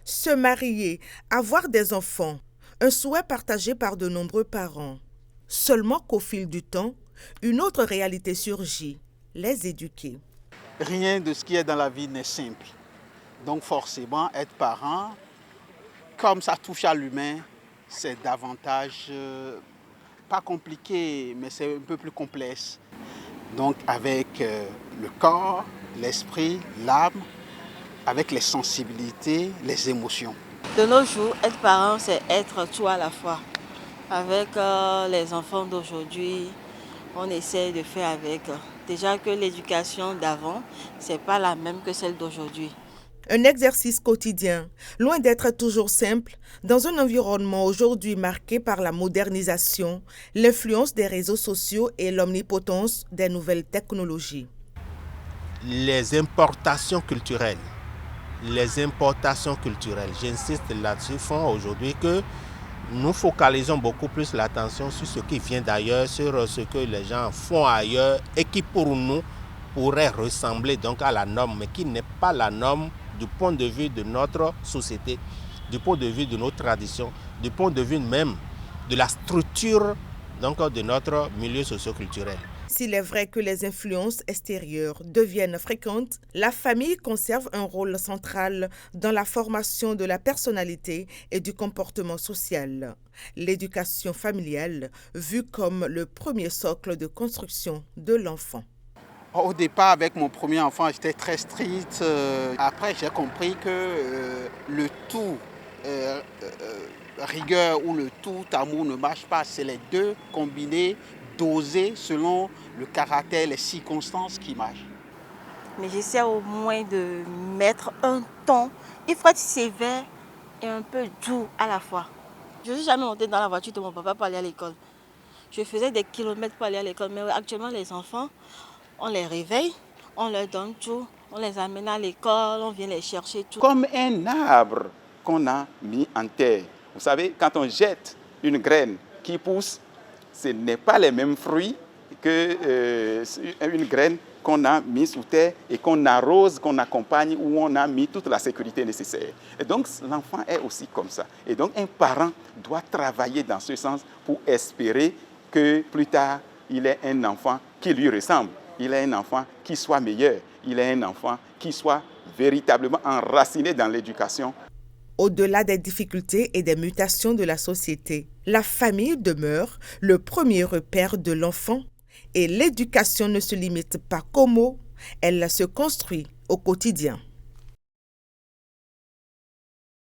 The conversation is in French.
Se marier, avoir des enfants, un souhait partagé par de nombreux parents. Seulement qu'au fil du temps, une autre réalité surgit, les éduquer. Rien de ce qui est dans la vie n'est simple. Donc forcément, être parent, comme ça touche à l'humain, c'est davantage, pas compliqué, mais c'est un peu plus complexe. Donc avec le corps, l'esprit, l'âme, avec les sensibilités, les émotions. De nos jours, être parent, c'est être tout à la fois. Avec les enfants d'aujourd'hui, on essaie de faire avec. Déjà que l'éducation d'avant, c'est pas la même que celle d'aujourd'hui. Un exercice quotidien, loin d'être toujours simple, dans un environnement aujourd'hui marqué par la modernisation, l'influence des réseaux sociaux et l'omnipotence des nouvelles technologies. Les importations culturelles, j'insiste là-dessus, font aujourd'hui que nous focalisons beaucoup plus l'attention sur ce qui vient d'ailleurs, sur ce que les gens font ailleurs et qui pour nous pourrait ressembler donc à la norme, mais qui n'est pas la norme du point de vue de notre société, du point de vue de nos traditions, du point de vue même de la structure donc, de notre milieu socio-culturel. S'il est vrai que les influences extérieures deviennent fréquentes, la famille conserve un rôle central dans la formation de la personnalité et du comportement social. L'éducation familiale, vue comme le premier socle de construction de l'enfant. Au départ, avec mon premier enfant, j'étais très strict. Après, j'ai compris que le tout rigueur ou le tout amour ne marche pas. C'est les deux combinés, dosés selon le caractère, les circonstances qui marchent. Mais j'essaie au moins de mettre un ton. Il faut être sévère et un peu doux à la fois. Je ne suis jamais montée dans la voiture de mon papa pour aller à l'école. Je faisais des kilomètres pour aller à l'école. Mais actuellement, les enfants, on les réveille, on leur donne tout, on les amène à l'école, on vient les chercher tout. Comme un arbre qu'on a mis en terre. Vous savez, quand on jette une graine qui pousse, ce n'est pas les mêmes fruits qu'une graine qu'on a mis sous terre et qu'on arrose, qu'on accompagne, où on a mis toute la sécurité nécessaire. Et donc, l'enfant est aussi comme ça. Et donc, un parent doit travailler dans ce sens pour espérer que plus tard, il ait un enfant qui lui ressemble. Il ait un enfant qui soit meilleur. Il ait un enfant qui soit véritablement enraciné dans l'éducation. Au-delà des difficultés et des mutations de la société, la famille demeure le premier repère de l'enfant et l'éducation ne se limite pas qu'aux mots, elle se construit au quotidien.